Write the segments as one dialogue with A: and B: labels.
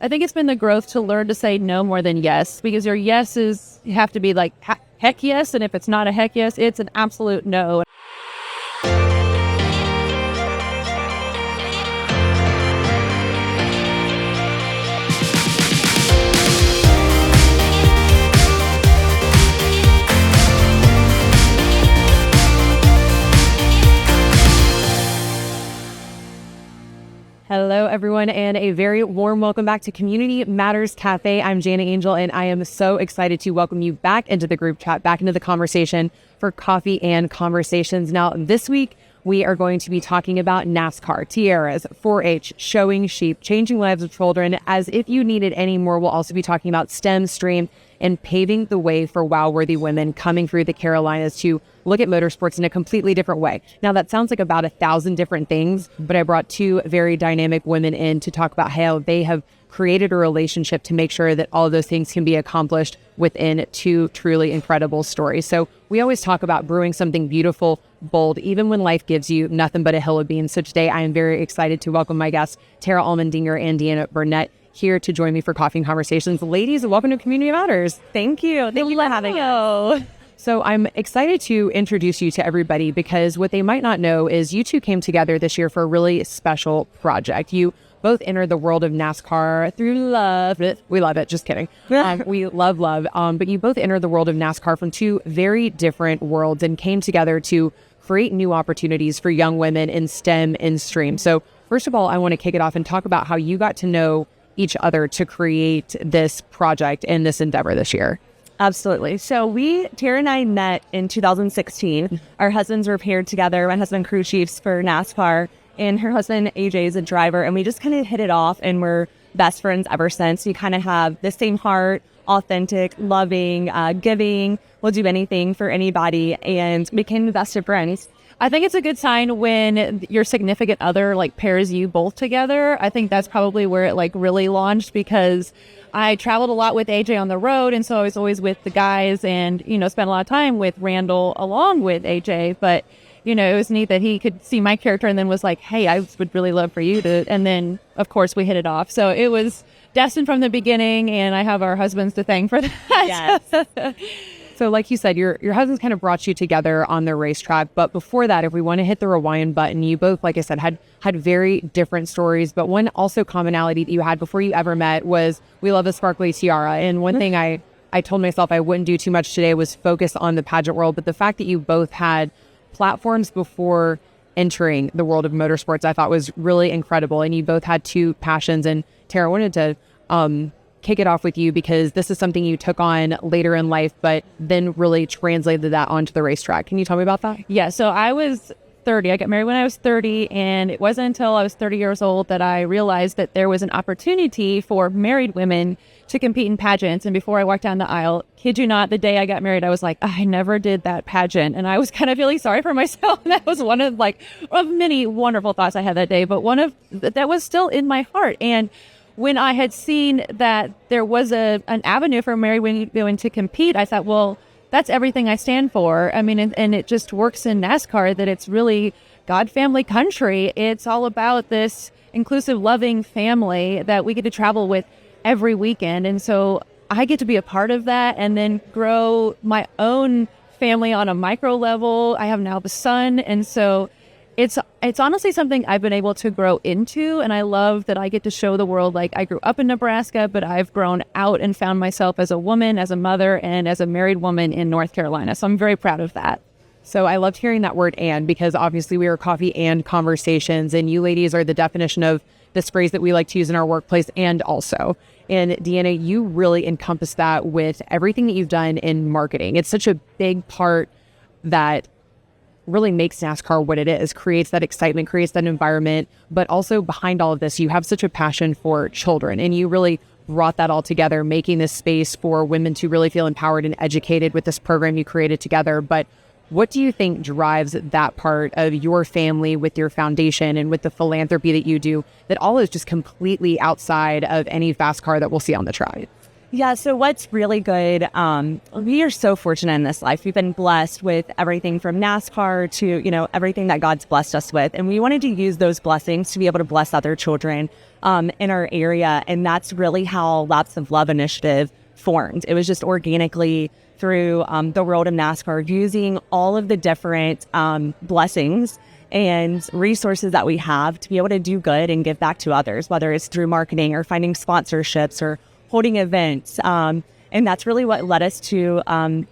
A: I think it's been the growth to learn to say no more than yes, because your yeses have to be like heck yes. And if it's not a heck yes, it's an absolute no. Hello, everyone, and a very warm welcome back to Community Matters Cafe. I'm Jana Angel, and I am so excited to welcome you back into the group chat, back into the conversation for Coffee and Conversations. Now, this week, we are going to be talking about NASCAR, tiaras, 4-H, showing sheep, changing lives of children. As if you needed any more, we'll also be talking about STEM, STREAM, and paving the way for wow-worthy women coming through the Carolinas to look at motorsports in a completely different way. Now, that sounds like about 1,000 different things, but I brought two very dynamic women in to talk about how they have created a relationship to make sure that all of those things can be accomplished within two truly incredible stories. So we always talk about brewing something beautiful, bold, even when life gives you nothing but a hill of beans. So today I am very excited to welcome my guests, Allmendinger and Deanna Burnett, here to join me for Coffee and Conversations. Ladies, welcome to Community Matters.
B: Thank you. Thank you for having us.
A: So I'm excited to introduce you to everybody because what they might not know is you two came together this year for a really special project. You both entered the world of NASCAR through love. We love it. Just kidding. We love. But you both entered the world of NASCAR from two very different worlds and came together to create new opportunities for young women in STEM and STREAM. So first of all, I want to kick it off and talk about how you got to know each other to create this project and this endeavor this year.
B: Absolutely. So Tara and I met in 2016. Our husbands were paired together. My husband crew chiefs for NASCAR and her husband AJ is a driver. And we just kind of hit it off and we're best friends ever since. We kind of have the same heart, authentic, loving, giving. We'll do anything for anybody and became the best of friends.
A: I think it's a good sign when your significant other pairs you both together. I think that's probably where it really launched because I traveled a lot with AJ on the road. And so I was always with the guys and, spent a lot of time with Randall along with AJ. But, it was neat that he could see my character and then was like, hey, I would really love for you to. And then, of course, we hit it off. So it was destined from the beginning. And I have our husbands to thank for that.
B: Yes.
A: So like you said, your husbands kind of brought you together on the racetrack. But before that, if we want to hit the rewind button, you both, like I said, had very different stories. But one also commonality that you had before you ever met was we love a sparkly tiara. And one thing I told myself I wouldn't do too much today was focus on the pageant world. But the fact that you both had platforms before entering the world of motorsports, I thought was really incredible. And you both had two passions. And Tara, I wanted to kick it off with you because this is something you took on later in life, but then really translated that onto the racetrack. Can you tell me about that?
B: Yeah, so I was 30. I got married when I was 30, and it wasn't until I was 30 years old that I realized that there was an opportunity for married women to compete in pageants. And before I walked down the aisle, kid you not, the day I got married, I was like, I never did that pageant. And I was kind of feeling sorry for myself. And that was one of many wonderful thoughts I had that day, but one of that was still in my heart. And when I had seen that there was an avenue for married women to compete, I thought, well, that's everything I stand for. I mean, and it just works in NASCAR that it's really God, family, country. It's all about this inclusive, loving family that we get to travel with every weekend. And so I get to be a part of that and then grow my own family on a micro level. I have now a son. And so it's honestly something I've been able to grow into, and I love that I get to show the world. I grew up in Nebraska, but I've grown out and found myself as a woman, as a mother, and as a married woman in North Carolina. So I'm very proud of that.
A: So I loved hearing that word "and" because obviously we are Coffee and Conversations, and you ladies are the definition of this phrase that we like to use in our workplace and also. And Deanna, you really encompass that with everything that you've done in marketing. It's such a big part that really makes NASCAR what it is, creates that excitement, creates that environment. But also behind all of this, you have such a passion for children, and you really brought that all together, making this space for women to really feel empowered and educated with this program you created together. But what do you think drives that part of your family with your foundation and with the philanthropy that you do, that all is just completely outside of any fast car that we'll see on the track?
C: Yeah, so what's really good, we are so fortunate in this life. We've been blessed with everything from NASCAR to, everything that God's blessed us with. And we wanted to use those blessings to be able to bless other children in our area. And that's really how Laps of Love initiative formed. It was just organically through the world of NASCAR, using all of the different blessings and resources that we have to be able to do good and give back to others, whether it's through marketing or finding sponsorships or holding events. And that's really what led us to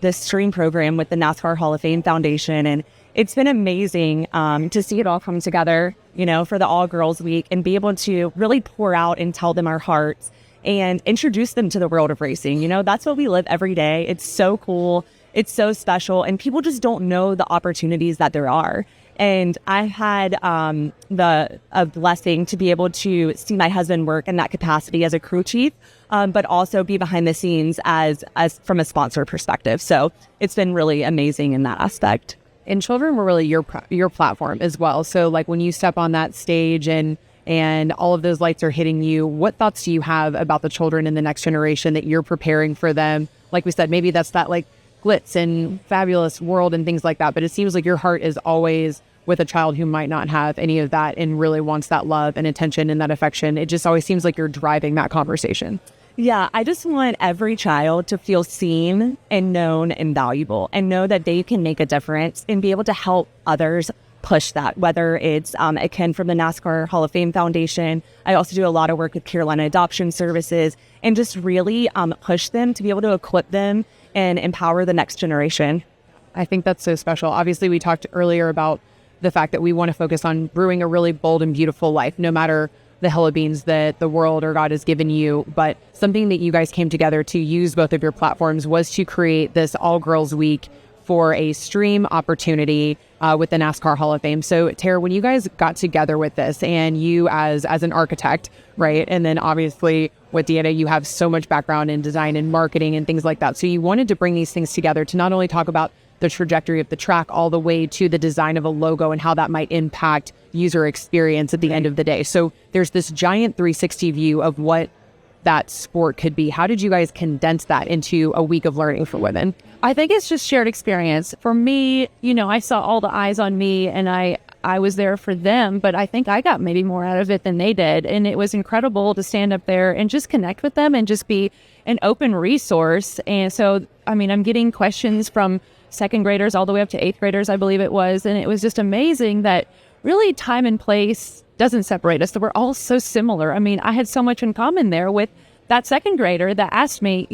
C: this stream program with the NASCAR Hall of Fame Foundation. And it's been amazing to see it all come together, for the All Girls Week, and be able to really pour out and tell them our hearts and introduce them to the world of racing. That's what we live every day. It's so cool. It's so special. And people just don't know the opportunities that there are. And I had a blessing to be able to see my husband work in that capacity as a crew chief, but also be behind the scenes as from a sponsor perspective. So it's been really amazing in that aspect.
A: And children were really your platform as well. So like when you step on that stage and all of those lights are hitting you, what thoughts do you have about the children in the next generation that you're preparing for them? Like we said, maybe that's that like glitz and fabulous world and things like that. But it seems like your heart is always with a child who might not have any of that and really wants that love and attention and that affection. It just always seems like you're driving that conversation.
C: Yeah, I just want every child to feel seen and known and valuable, and know that they can make a difference and be able to help others push that, whether it's akin from the NASCAR Hall of Fame Foundation. I also do a lot of work with Carolina Adoption Services, and just really push them to be able to equip them and empower the next generation.
A: I think that's so special. Obviously, we talked earlier about the fact that we want to focus on brewing a really bold and beautiful life, no matter the hella beans that the world or God has given you. But something that you guys came together to use both of your platforms was to create this All Girls Week for a stream opportunity with the NASCAR Hall of Fame. So Tara, when you guys got together with this, and you as an architect, right? And then obviously with Deanna, you have so much background in design and marketing and things like that. So you wanted to bring these things together to not only talk about the trajectory of the track all the way to the design of a logo and how that might impact user experience at the end of the day. So there's this giant 360 view of what that sport could be. How did you guys condense that into a week of learning for women?
B: I think it's just shared experience. For me, I saw all the eyes on me, and I was there for them, but I think I got maybe more out of it than they did. And it was incredible to stand up there and just connect with them and just be an open resource. And so, I'm getting questions from second graders all the way up to eighth graders, I believe it was. And it was just amazing that really time and place doesn't separate us, that we're all so similar. I had so much in common there with that second grader that asked me,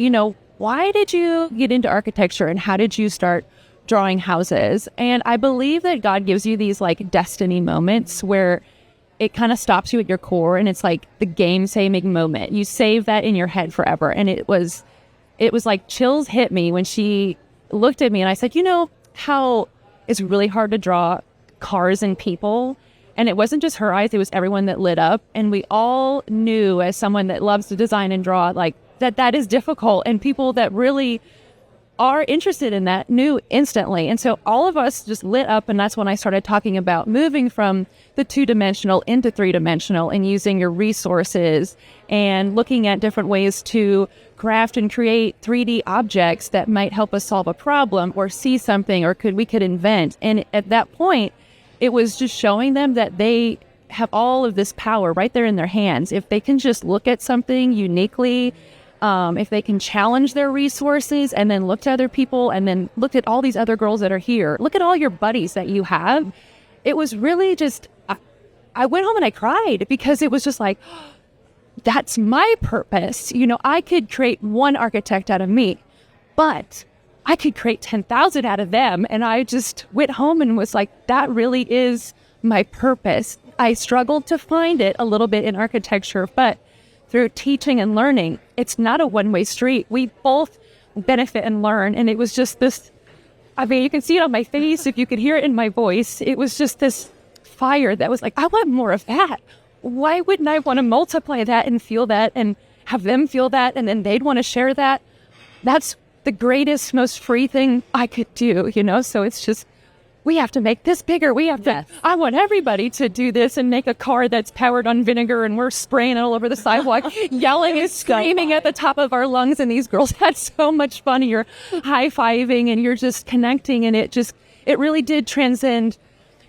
B: why did you get into architecture and how did you start drawing houses? And I believe that God gives you these like destiny moments where it kind of stops you at your core, and it's like the game saving moment. You save that in your head forever. And it was like chills hit me when she looked at me and I said, how it's really hard to draw cars and people. And it wasn't just her eyes, it was everyone that lit up. And we all knew, as someone that loves to design and draw, like that is difficult. And people that really are interested in that knew instantly. And so all of us just lit up. And that's when I started talking about moving from the 2-dimensional into 3-dimensional and using your resources and looking at different ways to craft and create 3D objects that might help us solve a problem or see something, or we could invent. And at that point, it was just showing them that they have all of this power right there in their hands. If they can just look at something uniquely, if they can challenge their resources and then look to other people and then look at all these other girls that are here, look at all your buddies that you have. It was really just, I went home and I cried, because it was just like, that's my purpose. I could create one architect out of me, but I could create 10,000 out of them. And I just went home and was like, that really is my purpose. I struggled to find it a little bit in architecture, but through teaching and learning, it's not a one-way street. We both benefit and learn. And it was just this, you can see it on my face, if you could hear it in my voice. It was just this fire that was like, I want more of that. Why wouldn't I want to multiply that and feel that and have them feel that, and then they'd want to share that? That's the greatest, most free thing I could do, So it's just we have to make this bigger. We have to, I want everybody to do this and make a car that's powered on vinegar, and we're spraying it all over the sidewalk, yelling and screaming at the top of our lungs. And these girls had so much fun. You're high-fiving and you're just connecting, and it really did transcend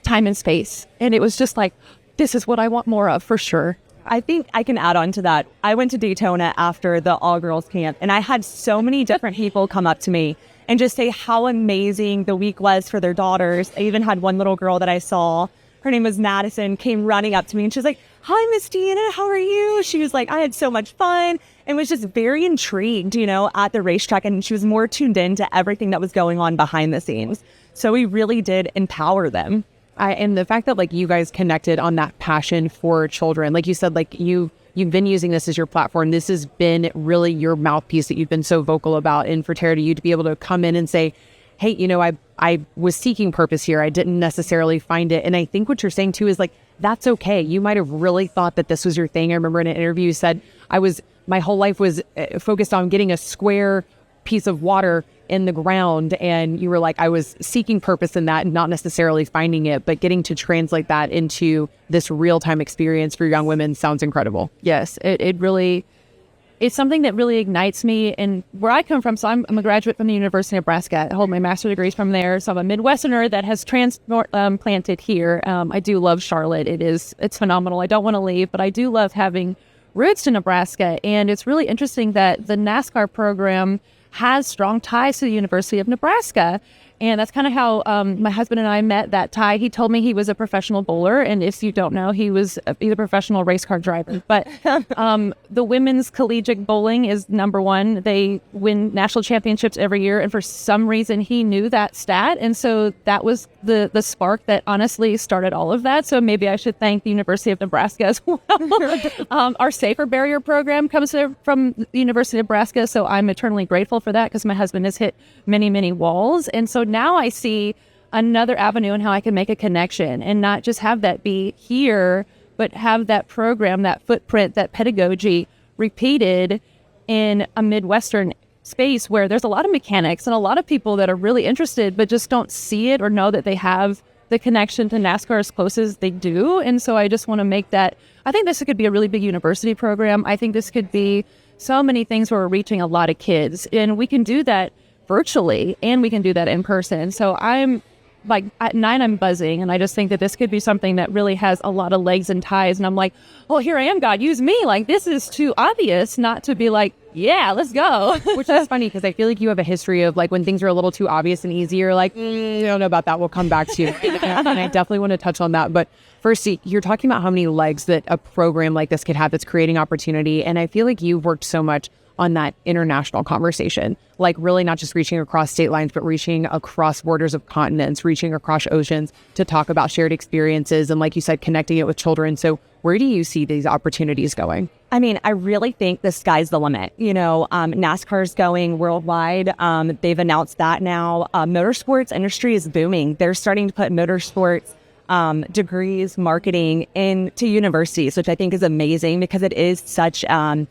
B: time and space. And it was just like, this is what I want more of, for sure.
C: I think I can add on to that. I went to Daytona after the all-girls camp, and I had so many different people come up to me and just say how amazing the week was for their daughters. I even had one little girl that I saw, her name was Madison, came running up to me and she was like, "Hi, Miss Deanna, how are you?" She was like, "I had so much fun," and was just very intrigued, at the racetrack. And she was more tuned in to everything that was going on behind the scenes. So we really did empower them.
A: And the fact that like you guys connected on that passion for children, like you said, like you've been using this as your platform. This has been really your mouthpiece that you've been so vocal about. And for Tara, you to be able to come in and say, hey, I was seeking purpose here. I didn't necessarily find it. And I think what you're saying too is like, that's okay. You might have really thought that this was your thing. I remember in an interview you said, my whole life was focused on getting a square piece of water in the ground. And you were like, I was seeking purpose in that and not necessarily finding it, but getting to translate that into this real-time experience for young women sounds incredible.
B: Yes, it's something that really ignites me. And where I come from, so I'm a graduate from the University of Nebraska. I hold my master's degrees from there. So I'm a Midwesterner that has transplanted here. I do love Charlotte. It's phenomenal. I don't want to leave, but I do love having roots to Nebraska. And it's really interesting that the NASCAR program has strong ties to the University of Nebraska. And that's kind of how my husband and I met that tie. He told me he was a professional bowler. And if you don't know, he's a professional race car driver. But the women's collegiate bowling is number one. They win national championships every year. And for some reason, he knew that stat. And so that was the spark that honestly started all of that. So maybe I should thank the University of Nebraska as well. Our Safer Barrier program comes from the University of Nebraska. So I'm eternally grateful for that because my husband has hit many, many walls. And so now I see another avenue in how I can make a connection and not just have that be here, but have that program, that footprint, that pedagogy repeated in a Midwestern space where there's a lot of mechanics and a lot of people that are really interested, but just don't see it or know that they have the connection to NASCAR as close as they do. And so I just want to make that, I think this could be a really big university program. I think this could be so many things where we're reaching a lot of kids, and we can do that virtually and we can do that in person. So I'm like at 9, I'm buzzing, and I just think that this could be something that really has a lot of legs and ties. And I'm like, oh, here I am, God, use me. Like, this is too obvious not to be like, yeah, let's go.
A: Which is funny because I feel like you have a history of like when things are a little too obvious and easy, you're like, I don't know about that. We'll come back to you. And I definitely want to touch on that. But first, you're talking about how many legs that a program like this could have that's creating opportunity. And I feel like you've worked so much on that international conversation, like really not just reaching across state lines, but reaching across borders of continents, reaching across oceans to talk about shared experiences. And like you said, connecting it with children. So where do you see these opportunities going?
C: I mean, I really think the sky's the limit. NASCAR's going worldwide. They've announced that now. Motorsports industry is booming. They're starting to put motorsports degrees, marketing into universities, which I think is amazing because it is such a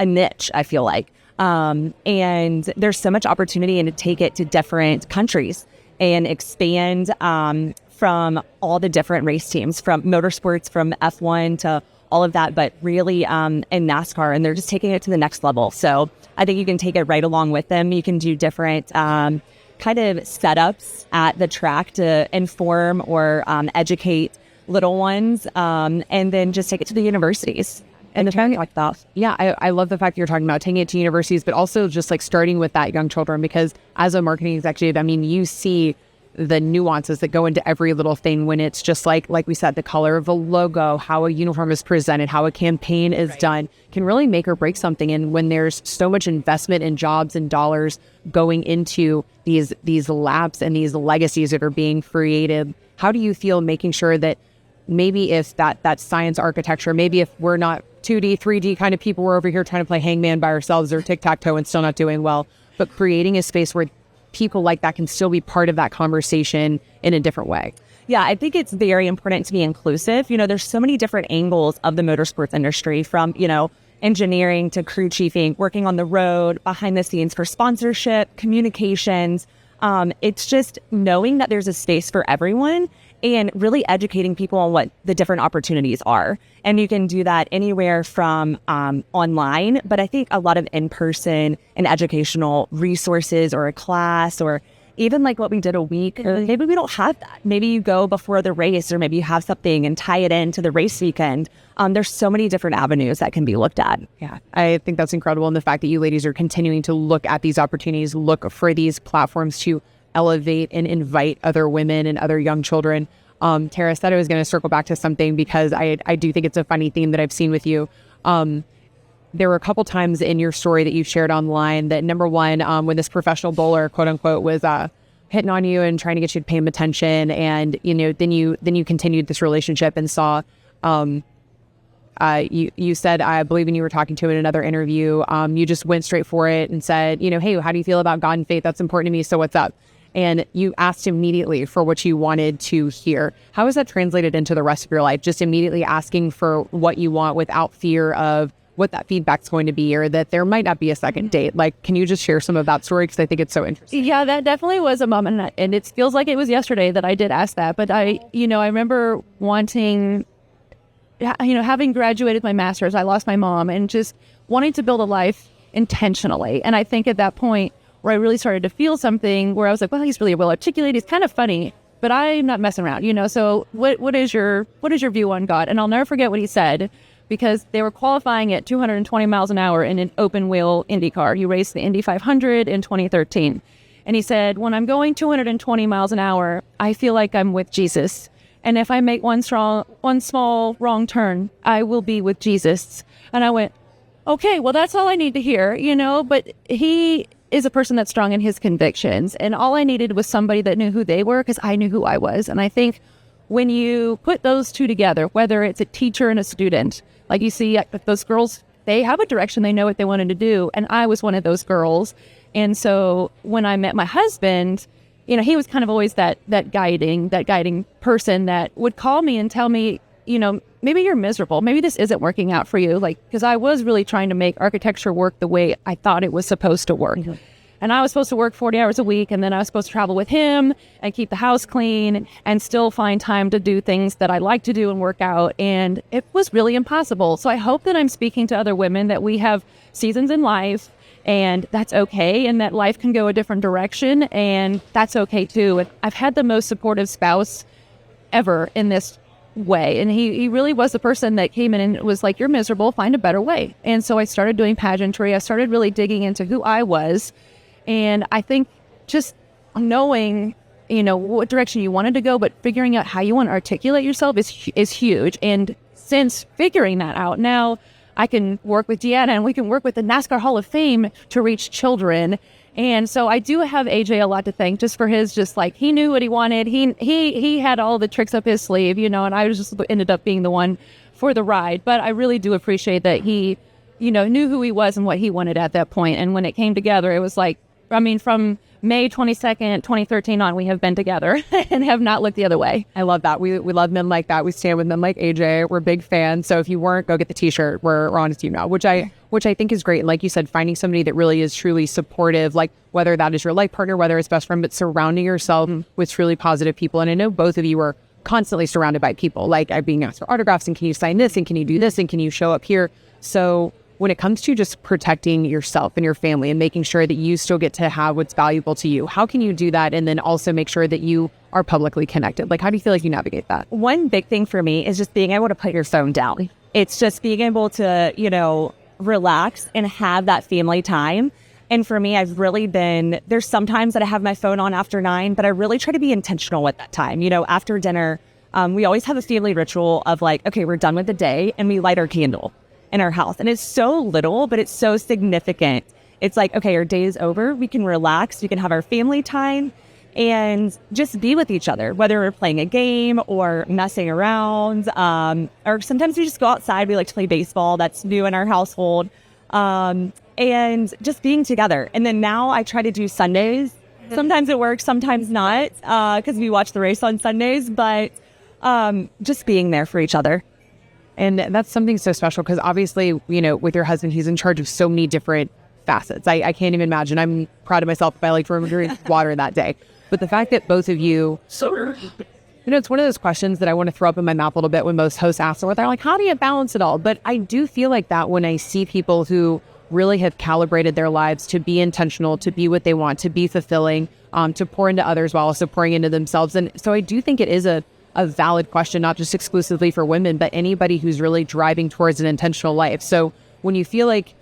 C: niche, I feel like. And there's so much opportunity and to take it to different countries and expand from all the different race teams, from motorsports, from F1 to all of that, but really in NASCAR, and they're just taking it to the next level. So I think you can take it right along with them. You can do different kind of setups at the track to inform or educate little ones, and then just take it to the universities. And the training like that.
A: Yeah, I love the fact that you're talking about taking it to universities, but also just like starting with that young children, because as a marketing executive, I mean, you see the nuances that go into every little thing when it's just like we said, the color of a logo, how a uniform is presented, how a campaign is done can really make or break something. And when there's so much investment in jobs and dollars going into these labs and these legacies that are being created, how do you feel making sure that maybe if that science architecture, maybe if we're not 2D, 3D kind of people, we're over here trying to play hangman by ourselves or tic-tac-toe and still not doing well, but creating a space where people like that can still be part of that conversation in a different way.
C: Yeah, I think it's very important to be inclusive. There's so many different angles of the motorsports industry, from, engineering to crew chiefing, working on the road, behind the scenes for sponsorship, communications, It's just knowing that there's a space for everyone and really educating people on what the different opportunities are. And you can do that anywhere from online, but I think a lot of in-person and educational resources or a class, or even like what we did a week, maybe we don't have that. Maybe you go before the race, or maybe you have something and tie it into the race weekend. There's so many different avenues that can be looked at.
A: Yeah, I think that's incredible. And the fact that you ladies are continuing to look at these opportunities, look for these platforms to elevate and invite other women and other young children. Tara said I was going to circle back to something because I do think it's a funny theme that I've seen with you. There were a couple times in your story that you shared online that, number one, when this professional bowler, quote unquote, was hitting on you and trying to get you to pay him attention, and then you continued this relationship and saw. You said, I believe when you were talking to him in another interview, you just went straight for it and said, hey, how do you feel about God and faith? That's important to me. So what's up? And you asked immediately for what you wanted to hear. How is that translated into the rest of your life? Just immediately asking for what you want without fear of what that feedback's going to be, or that there might not be a second date. Like, can you just share some of that story? Because I think it's so interesting.
B: Yeah, that definitely was a moment. And it feels like it was yesterday that I did ask that. But I remember wanting, having graduated my master's, I lost my mom, and just wanting to build a life intentionally. And I think at that point where I really started to feel something where I was like, well, he's really well articulated. He's kind of funny, but I'm not messing around, So what is your view on God? And I'll never forget what he said, because they were qualifying at 220 miles an hour in an open wheel Indy car. He raced the Indy 500 in 2013. And he said, when I'm going 220 miles an hour, I feel like I'm with Jesus. And if I make one small wrong turn, I will be with Jesus. And I went, okay, well, that's all I need to hear, but he is a person that's strong in his convictions. And all I needed was somebody that knew who they were, because I knew who I was. And I think when you put those two together, whether it's a teacher and a student, like you see those girls, they have a direction, they know what they wanted to do. And I was one of those girls. And so when I met my husband, he was kind of always that guiding person that would call me and tell me, maybe you're miserable. Maybe this isn't working out for you. Because I was really trying to make architecture work the way I thought it was supposed to work. Mm-hmm. And I was supposed to work 40 hours a week, and then I was supposed to travel with him and keep the house clean and still find time to do things that I like to do and work out. And it was really impossible. So I hope that I'm speaking to other women that we have seasons in life, and that's okay, and that life can go a different direction, and that's okay too. And I've had the most supportive spouse ever in this way. And he really was the person that came in and was like, you're miserable, find a better way. And so I started doing pageantry. I started really digging into who I was. And I think just knowing, what direction you wanted to go, but figuring out how you want to articulate yourself is huge. And since figuring that out, now I can work with Deanna, and we can work with the NASCAR Hall of Fame to reach children. And so I do have AJ a lot to thank, just for his, he knew what he wanted. He had all the tricks up his sleeve, and I just ended up being the one for the ride. But I really do appreciate that he, knew who he was and what he wanted at that point. And when it came together, it was from May 22nd, 2013 on, we have been together and have not looked the other way.
A: I love that. We love men like that. We stand with men like AJ. We're big fans. So if you weren't, go get the t-shirt. We're on his team now, which I think is great. And like you said, finding somebody that really is truly supportive, like whether that is your life partner, whether it's best friend, but surrounding yourself with truly positive people. And I know both of you are constantly surrounded by people, like being asked for autographs, and can you sign this, and can you do this, and can you show up here? So when it comes to just protecting yourself and your family and making sure that you still get to have what's valuable to you, how can you do that and then also make sure that you are publicly connected? Like, how do you feel like you navigate that?
C: One big thing for me is just being able to put your phone down. It's just being able to, relax and have that family time. And for me, I've really been, there's sometimes that I have my phone on after 9, but I really try to be intentional with that time. After dinner, we always have a family ritual of okay, we're done with the day, and we light our candle in our house. And it's so little, but it's so significant. It's okay, our day is over. We can relax. We can have our family time and just be with each other, whether we're playing a game or messing around. Or sometimes we just go outside. We like to play baseball. That's new in our household. And just being together. And then now I try to do Sundays. Sometimes it works, sometimes not, because we watch the race on Sundays, but just being there for each other.
A: And that's something so special because obviously, with your husband, he's in charge of so many different facets. I can't even imagine. I'm proud of myself if I like to remember to drink water that day. But the fact that both of you, it's one of those questions that I want to throw up in my mouth a little bit when most hosts ask them, they're like, how do you balance it all? But I do feel like that when I see people who really have calibrated their lives to be intentional, to be what they want, to be fulfilling, to pour into others while also pouring into themselves. And so I do think it is a valid question, not just exclusively for women, but anybody who's really driving towards an intentional life. So when you feel like,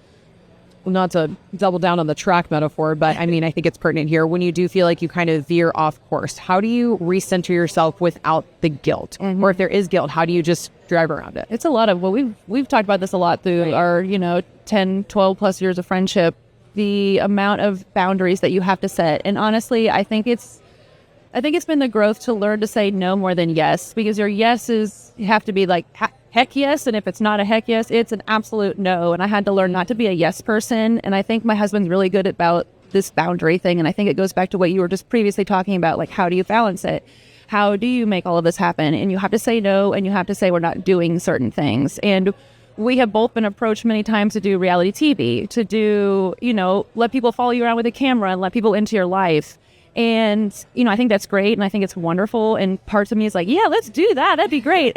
A: not to double down on the track metaphor, but I mean, I think it's pertinent here. When you do feel like you kind of veer off course, how do you recenter yourself without the guilt? Or if there is guilt, how do you just drive around it?
B: It's a lot of, we've talked about this a lot through our, 10, 12 plus years of friendship, the amount of boundaries that you have to set. And honestly, I think it's been the growth to learn to say no more than yes, because your yeses have to be like, heck yes. And if it's not a heck yes, it's an absolute no. And I had to learn not to be a yes person. And I think my husband's really good about this boundary thing. And I think it goes back to what you were just previously talking about. Like, how do you balance it? How do you make all of this happen? And you have to say no, and you have to say we're not doing certain things. And we have both been approached many times to do reality TV, to do, let people follow you around with a camera and let people into your life. And, I think that's great. And I think it's wonderful. And parts of me is like, yeah, let's do that. That'd be great.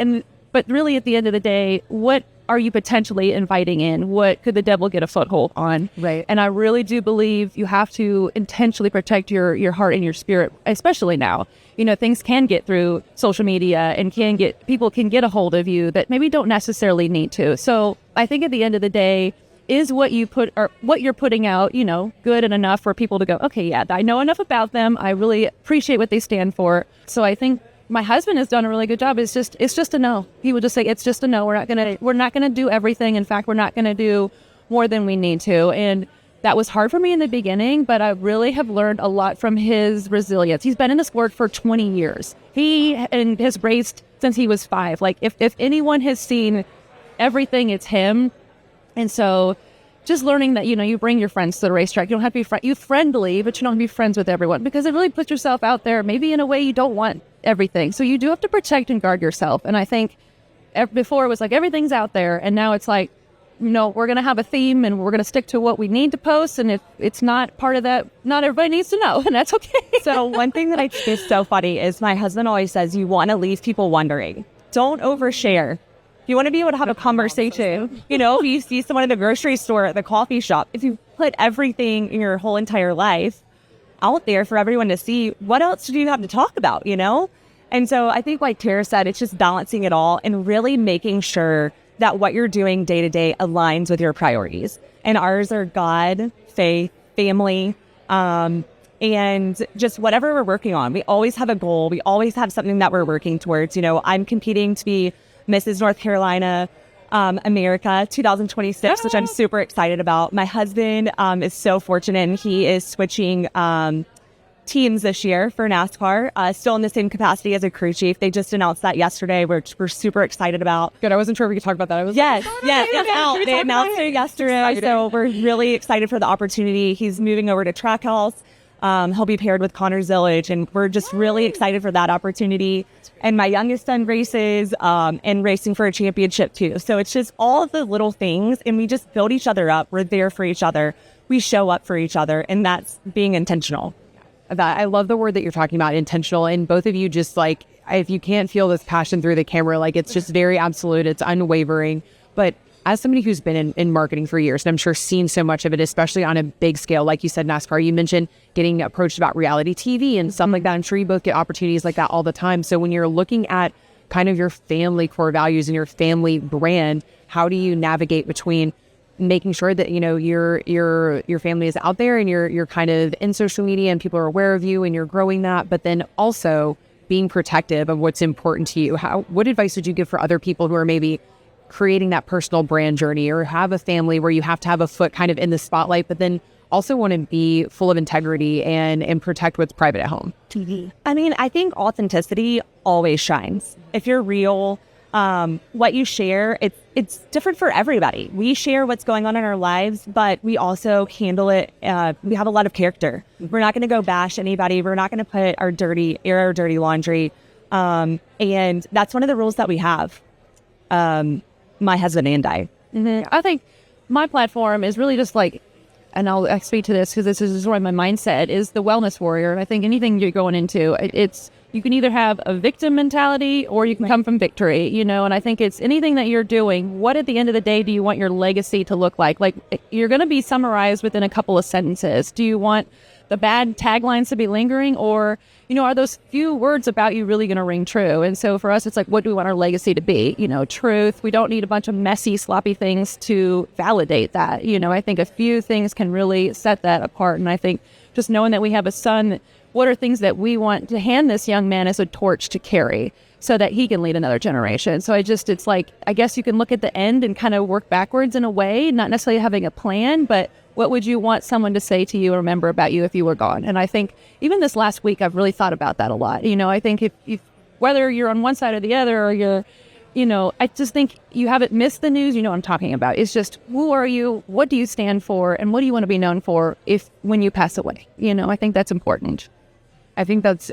B: But really, at the end of the day, what are you potentially inviting in? What could the devil get a foothold on?
A: Right.
B: And I really do believe you have to intentionally protect your heart and your spirit, especially now. Things can get through social media and people can get a hold of you that maybe don't necessarily need to. So I think at the end of the day, is what you're putting out, good and enough for people to go, okay, yeah, I know enough about them. I really appreciate what they stand for. So I think my husband has done a really good job. It's just a no. He would just say, it's just a no. We're not gonna do everything. In fact, we're not gonna do more than we need to. And that was hard for me in the beginning, but I really have learned a lot from his resilience. He's been in the sport for 20 years. He has raced since he was 5. Like if anyone has seen everything, it's him. And so just learning that, you bring your friends to the racetrack. You don't have to be you friendly, but you don't have to be friends with everyone, because it really puts yourself out there, maybe in a way you don't want everything. So you do have to protect and guard yourself. And I think before it was like everything's out there, and now it's like, we're going to have a theme and we're going to stick to what we need to post. And if it's not part of that, not everybody needs to know, and that's okay.
C: So one thing that I think is so funny is my husband always says, you want to leave people wondering. Don't overshare. You want to be able to have a conversation. If you see someone in the grocery store, at the coffee shop, if you put everything in your whole entire life out there for everyone to see, what else do you have to talk about, And so I think, like Tara said, it's just balancing it all and really making sure that what you're doing day to day aligns with your priorities. And ours are God, faith, family, and just whatever we're working on. We always have a goal. We always have something that we're working towards. I'm competing to be Mrs. North Carolina, America 2026, which I'm super excited about. My husband is so fortunate, and he is switching teams this year for NASCAR, still in the same capacity as a crew chief. They just announced that yesterday, which we're super excited about.
A: Good. I wasn't sure if we could talk about that.
C: Yes, it's out. They announced it yesterday, so we're really excited for the opportunity. He's moving over to Trackhouse. He'll be paired with Connor Zillage, and we're just really excited for that opportunity. And my youngest son races and racing for a championship too. So it's just all of the little things, and we just build each other up. We're there for each other. We show up for each other, and that's being intentional.
A: I love the word that you're talking about, intentional. And both of you, just like, if you can't feel this passion through the camera, like, it's just very absolute, it's unwavering. But as somebody who's been in marketing for years, and I'm sure seen so much of it, especially on a big scale, like you said, NASCAR, you mentioned getting approached about reality TV and something like that. I'm sure you both get opportunities like that all the time. So when you're looking at kind of your family core values and your family brand, how do you navigate between making sure that, your family is out there and you're kind of in social media and people are aware of you and you're growing that, but then also being protective of what's important to you? What advice would you give for other people who are maybe creating that personal brand journey, or have a family where you have to have a foot kind of in the spotlight, but then also want to be full of integrity and protect what's private at home?
C: I mean, I think authenticity always shines. If you're real, what you share, it's different for everybody. We share what's going on in our lives, but we also handle it. We have a lot of character. We're not going to go bash anybody. We're not going to put our dirty laundry. And that's one of the rules that we have. My husband and I.
B: I think my platform is really just like and I speak to this because this is where my mindset is, the wellness warrior. And I think anything you're going into, it's you can either have a victim mentality or you can come from victory, you know. And I think it's anything that you're doing, what at the end of the day do you want your legacy to look like? Like, you're going to be summarized within a couple of sentences. Do you want the bad taglines to be lingering, or, you know, are those few words about you really going to ring true? And so for us, it's like, what do we want our legacy to be? You know, truth. We don't need a bunch of messy, sloppy things to validate that. You know, I think a few things can really set that apart. And I think just knowing that we have a son, what are things that we want to hand this young man as a torch to carry so that he can lead another generation? So it's like, I guess you can look at the end and kind of work backwards in a way, not necessarily having a plan, but what would you want someone to say to you or remember about you if you were gone? And I think even this last week, I've really thought about that a lot. You know, I think if whether you're on one side or the other, or you're, you know, I just think you haven't missed the news. You know what I'm talking about. It's just, who are you? What do you stand for? And what do you want to be known for when you pass away? You know, I think that's important.
A: I think that's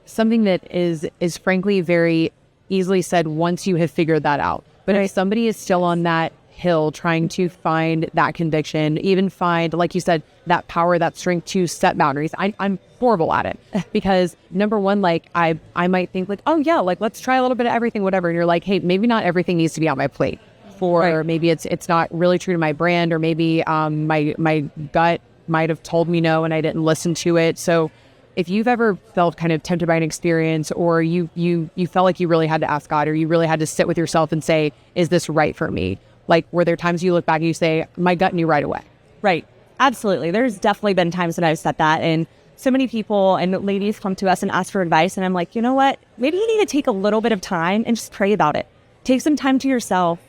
A: something that is frankly very easily said once you have figured that out. But if somebody is still on that hill trying to find that conviction, even find, like you said, that power, that strength to set boundaries, I'm horrible at it. Because number one, like I might think like, oh yeah, like let's try a little bit of everything, whatever. And you're like, hey, maybe not everything needs to be on my plate. Or maybe it's not really true to my brand, or maybe my gut might have told me no and I didn't listen to it. So if you've ever felt kind of tempted by an experience, or you felt like you really had to ask God, or you really had to sit with yourself and say, is this right for me? Like, were there times you look back and you say, my gut knew right away?
C: Right. Absolutely. There's definitely been times when I've said that. And so many people and ladies come to us and ask for advice. And I'm like, you know what? Maybe you need to take a little bit of time and just pray about it. Take some time to yourself.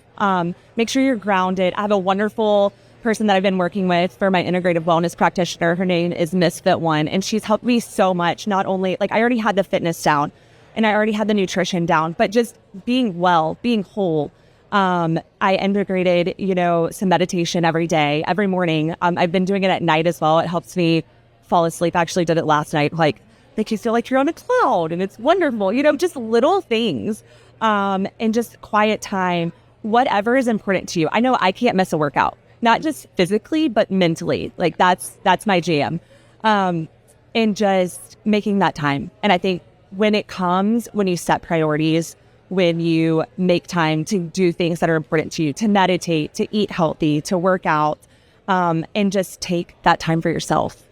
C: Make sure you're grounded. I have a wonderful person that I've been working with for my integrative wellness practitioner. Her name is Misfit One. And she's helped me so much. Not only, like, I already had the fitness down and I already had the nutrition down, but just being well, being whole. I integrated, you know, some meditation every day, every morning. I've been doing it at night as well. It helps me fall asleep. I actually did it last night. Like you feel like you're on a cloud and it's wonderful, you know, just little things, and just quiet time, whatever is important to you. I know I can't miss a workout, not just physically, but mentally. Like that's my jam. And just making that time. And I think when you set priorities, when you make time to do things that are important to you, to meditate, to eat healthy, to work out, and just take that time for yourself.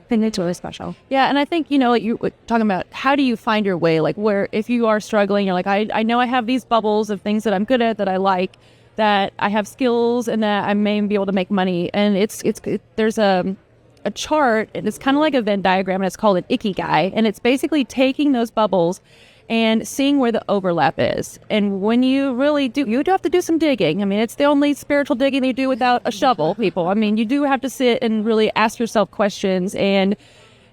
B: I think it's really special. Yeah, and I think, you know, you were talking about how do you find your way? Like, where, if you are struggling, you're like, I know I have these bubbles of things that I'm good at, that I like, that I have skills, and that I may be able to make money. And there's a chart, and it's kind of like a Venn diagram, and it's called an ikigai. And it's basically taking those bubbles and seeing where the overlap is. And when you really do, you do have to do some digging. I mean, it's the only spiritual digging you do without a shovel, people. I mean, you do have to sit and really ask yourself questions and,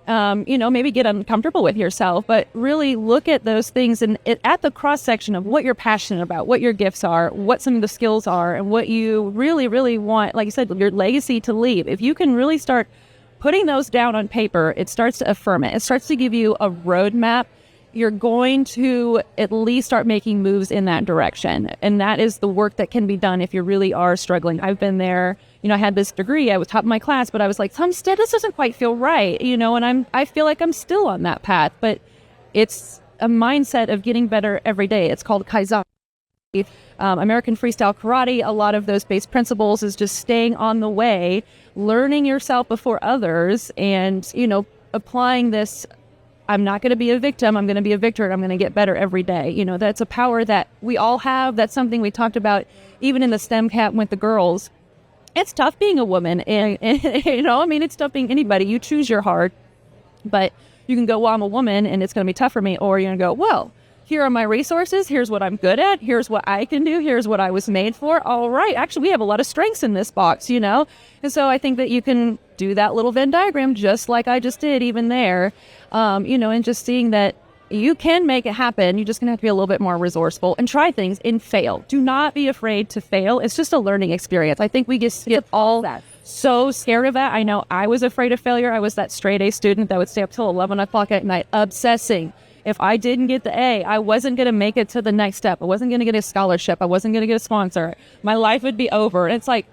B: you know, maybe get uncomfortable with yourself, but really look at those things and at the cross section of what you're passionate about, what your gifts are, what some of the skills are, and what you really, really want, like you said, your legacy to leave. If you can really start putting those down on paper, it starts to affirm it. It starts to give you a roadmap. You're going to at least start making moves in that direction. And that is the work that can be done if you really are struggling. I've been there. You know, I had this degree. I was top of my class, but I was like, this doesn't quite feel right, you know, and I feel like I'm still on that path. But it's a mindset of getting better every day. It's called Kaizen. American freestyle karate, a lot of those base principles is just staying on the way, learning yourself before others, and, you know, applying this. I'm not going to be a victim. I'm going to be a victor, and I'm going to get better every day. You know, that's a power that we all have. That's something we talked about even in the STEM camp with the girls. It's tough being a woman. And you know, I mean, it's tough being anybody. You choose your heart, but you can go, well, I'm a woman and it's going to be tough for me. Or you're going to go, well, here are my resources. Here's what I'm good at. Here's what I can do. Here's what I was made for. All right. Actually, we have a lot of strengths in this box, you know? And so I think that you can do that little Venn diagram just like I just did even there, you know, and just seeing that you can make it happen. You're just going to have to be a little bit more resourceful and try things and fail. Do not be afraid to fail. It's just a learning experience. I think we just get all that so scared of that. I know I was afraid of failure. I was that straight A student that would stay up till 11 o'clock at night obsessing. If I didn't get the A, I wasn't going to make it to the next step. I wasn't going to get a scholarship. I wasn't going to get a sponsor. My life would be over. And it's like,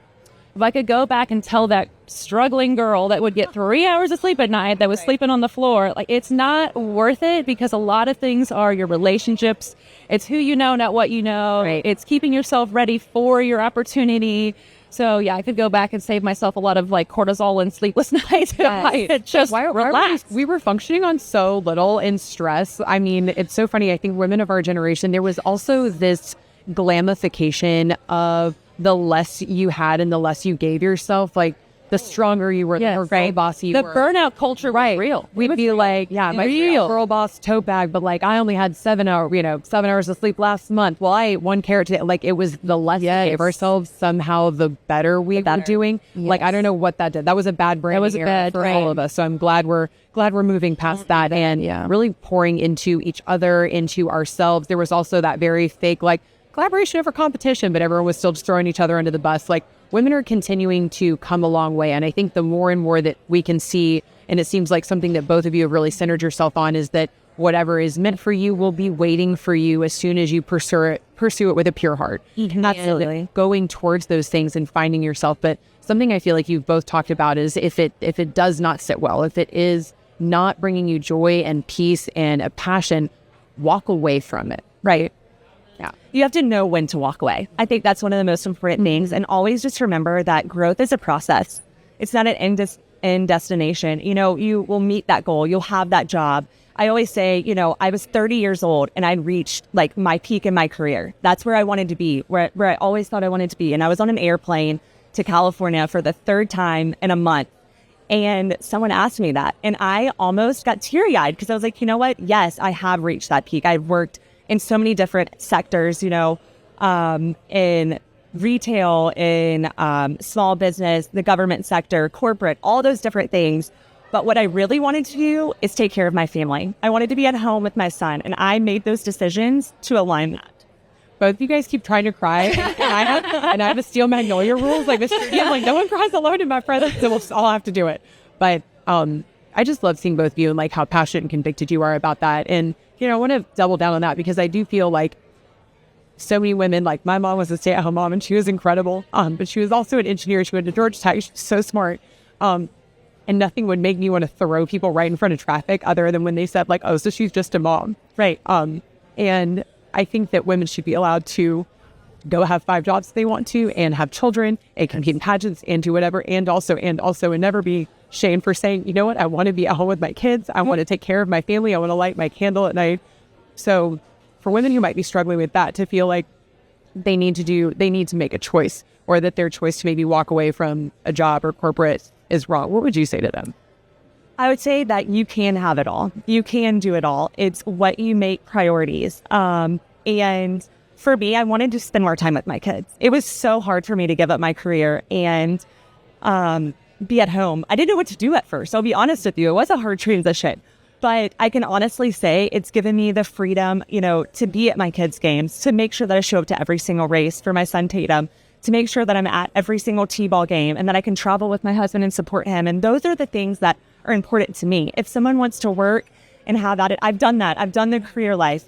B: if I could go back and tell that struggling girl that would get 3 hours of sleep at night, that was sleeping on the floor, like, it's not worth it, because a lot of things are your relationships. It's who you know, not what you know.
C: Right.
B: It's keeping yourself ready for your opportunity. So yeah, I could go back and save myself a lot of like cortisol and sleepless nights if I could just relax.
A: We were functioning on so little in stress. I mean, it's so funny. I think women of our generation, there was also this glamification of the less you had and the less you gave yourself, like the stronger you were, the more girl bossy you were.
B: The burnout culture was real.
A: We'd be like, yeah, my girl boss tote bag, but like I only had 7 hours of sleep last month. Well, I ate 1 carrot today. Like, it was the less we gave ourselves, somehow the better we were doing. Yes. Like, I don't know what that did. That was a bad branding era for all of us. So I'm glad we're moving past that and really pouring into each other, into ourselves. There was also that very fake, like, collaboration over competition, but everyone was still just throwing each other under the bus. Like, women are continuing to come a long way. And I think the more and more that we can see, and it seems like something that both of you have really centered yourself on, is that whatever is meant for you will be waiting for you as soon as you pursue it with a pure heart.
C: Absolutely.
A: Going towards those things and finding yourself. But something I feel like you've both talked about is if it does not sit well, if it is not bringing you joy and peace and a passion, walk away from it.
C: Right. Yeah. You have to know when to walk away. I think that's one of the most important things. And always just remember that growth is a process. It's not an end destination. You know, you will meet that goal. You'll have that job. I always say, you know, I was 30 years old and I'd reached like my peak in my career. That's where I wanted to be, where I always thought I wanted to be. And I was on an airplane to California for the 3rd time in a month. And someone asked me that. And I almost got teary-eyed because I was like, you know what? Yes, I have reached that peak. I've worked in so many different sectors, you know, in retail, in small business, the government sector, corporate, all those different things. But what I really wanted to do is take care of my family. I wanted to be at home with my son, and I made those decisions to align that.
A: Both of you guys keep trying to cry, and I have a Steel Magnolia rules. Like, I'm like, no one cries alone in my presence, so we'll all have to do it. But I just love seeing both of you and like how passionate and convicted you are about that. And you know, I want to double down on that because I do feel like so many women, like my mom was a stay-at-home mom and she was incredible. But she was also an engineer. She went to Georgia Tech. She's so smart. And nothing would make me want to throw people right in front of traffic other than when they said like, oh, so she's just a mom. Right. And I think that women should be allowed to go have 5 jobs if they want to and have children and compete in pageants and do whatever. And also and never be shamed for saying, you know what, I want to be at home with my kids. I want to take care of my family. I want to light my candle at night. So for women who might be struggling with that, to feel like they need to make a choice, or that their choice to maybe walk away from a job or corporate is wrong, what would you say to them?
C: I would say that you can have it all. You can do it all. It's what you make priorities. And for me, I wanted to spend more time with my kids. It was so hard for me to give up my career and be at home. I didn't know what to do at first. I'll be honest with you. It was a hard transition. But I can honestly say it's given me the freedom, you know, to be at my kids' games, to make sure that I show up to every single race for my son Tatum, to make sure that I'm at every single T-ball game and that I can travel with my husband and support him. And those are the things that are important to me. If someone wants to work and have at it, I've done that. I've done the career life.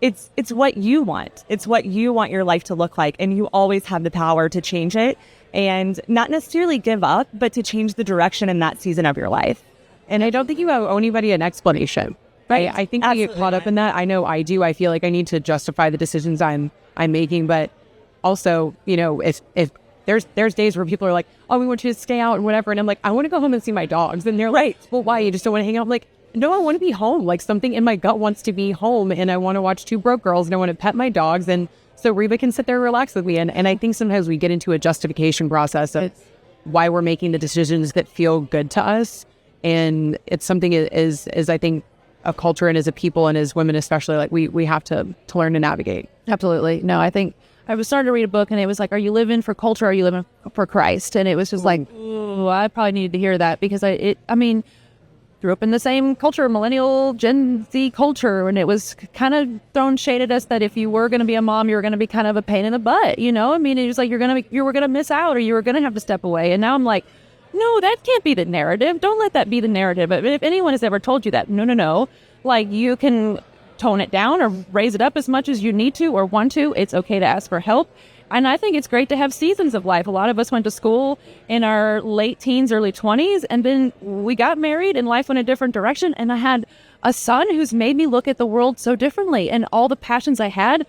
C: It's what you want. It's what you want your life to look like. And you always have the power to change it and not necessarily give up, but to change the direction in that season of your life.
A: And I don't think you owe anybody an explanation. Right. I think we get caught up in that. I know I do. I feel like I need to justify the decisions I'm making. But also, you know, if there's days where people are like, oh, we want you to stay out and whatever. And I'm like, I want to go home and see my dogs. And they're like, well, why? You just don't want to hang out? I'm like, no, I want to be home. Like, something in my gut wants to be home. And I want to watch Two Broke Girls and I want to pet my dogs. And so Reba can sit there and relax with me. And I think sometimes we get into a justification process of why we're making the decisions that feel good to us. And it's something is I think a culture and as a people and as women especially, like we have to learn to navigate.
B: Absolutely. No, I think I was starting to read a book and it was like, are you living for culture or are you living for Christ? And it was just like, ooh, I probably needed to hear that because I grew up in the same culture, millennial Gen Z culture, and it was kind of throwing shade at us that if you were going to be a mom, you were going to be kind of a pain in the butt, you know? I mean, it was like you were going to miss out or you were going to have to step away. And now I'm like, no, that can't be the narrative. Don't let that be the narrative. But if anyone has ever told you that, no. Like, you can tone it down or raise it up as much as you need to or want to. It's okay to ask for help. And I think it's great to have seasons of life. A lot of us went to school in our late teens, early 20s, and then we got married and life went a different direction. And I had a son who's made me look at the world so differently, and all the passions I had,